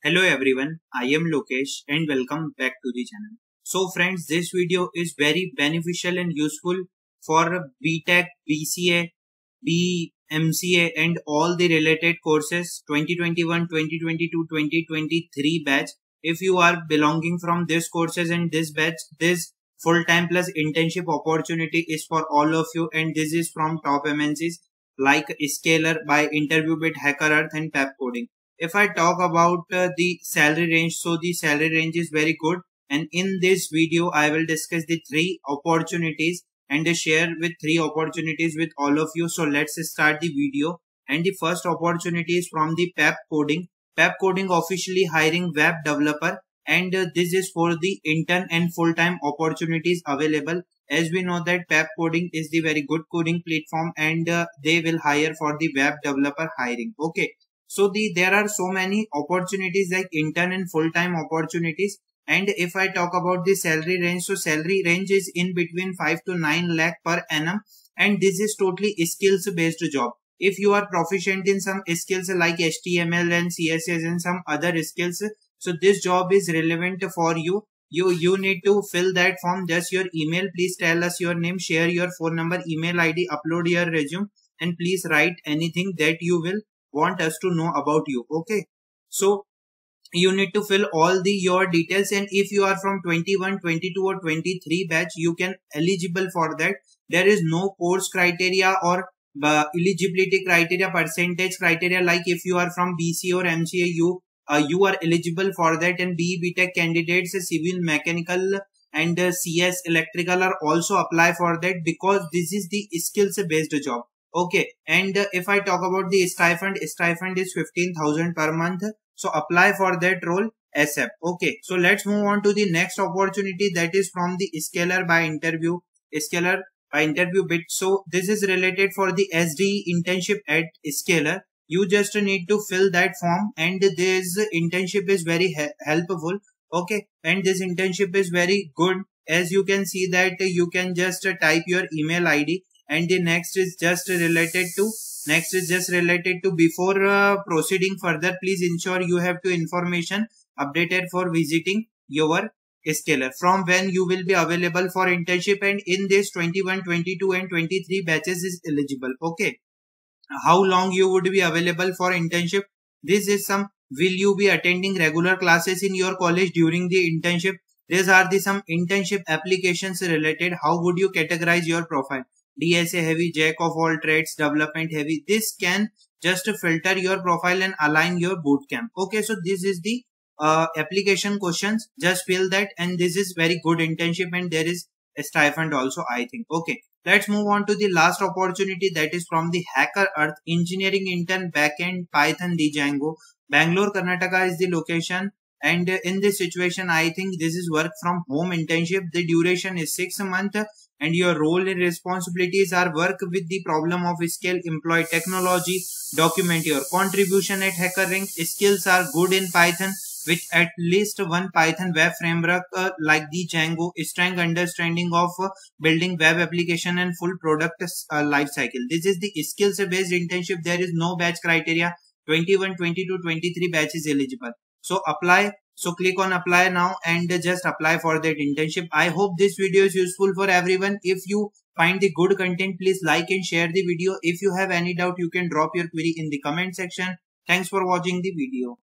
Hello everyone, I am Lokesh and welcome back to the channel. So friends, this video is very beneficial and useful for BTech, BCA, BMCA and all the related courses 2021, 2022, 2023 batch. If you are belonging from this courses and this batch, this full-time plus internship opportunity is for all of you, and this is from top MNCs like Scalar, by InterviewBit, HackerEarth and Pep Coding. If I talk about the salary range, so the salary range is very good, and in this video I will discuss the three opportunities and share with three opportunities with all of you. So let's start the video. And the first opportunity is from the Pep Coding. Pep Coding officially hiring web developer, and this is for the intern and full-time opportunities available. As we know that Pep Coding is the very good coding platform, and they will hire for the web developer hiring. Okay. So there are so many opportunities like intern and full-time opportunities. And if I talk about the salary range, so salary range is in between 5 to 9 lakh per annum, and this is totally skills based job. If you are proficient in some skills like HTML and CSS and some other skills, so this job is relevant for you. You need to fill that form. Just your email, please tell us your name, share your phone number, email ID, upload your resume, and please write anything that you will want us to know about you. Okay, so you need to fill all your details, and if you are from 21, 22 or 23 batch, you can eligible for that. There is no course criteria or eligibility criteria, percentage criteria, like if you are from BC or MCA, you are eligible for that. And BE BTech candidates, civil, mechanical and CS electrical are also apply for that, because this is the skills based job. Okay, and if I talk about the stipend is 15,000 per month. So apply for that role ASAP. Okay, so let's move on to the next opportunity, that is from the Scalar by InterviewBit. So this is related for the SD internship at Scalar. You just need to fill that form, and this internship is very helpful. Okay, and this internship is very good. As you can see that you can just type your email ID, and the next is just related to before proceeding further, please ensure you have to information updated for visiting your Scalar, from when you will be available for internship, and in this 21, 22 and 23 batches is eligible. Okay, how long you would be available for internship? This is some, will you be attending regular classes in your college during the internship? These are the some internship applications related. How would you categorize your profile? DSA heavy, jack of all trades, development heavy. This can just filter your profile and align your bootcamp. Okay, so this is the application questions. Just fill that, and this is very good internship, and there is a stipend also, I think. Okay, let's move on to the last opportunity, that is from the HackerEarth engineering intern, backend Python, Django. Bangalore, Karnataka is the location. And in this situation, I think this is work from home internship. The duration is 6 months, and your role and responsibilities are work with the problem of scale, employ technology, document your contribution at HackerRank. Skills are good in Python with at least one Python web framework like the Django, strong understanding of building web application and full product life cycle. This is the skills based internship. There is no batch criteria. 21, 22, 23 batch is eligible. So apply. So click on apply now and just apply for that internship. I hope this video is useful for everyone. If you find the good content, please like and share the video. If you have any doubt, you can drop your query in the comment section. Thanks for watching the video.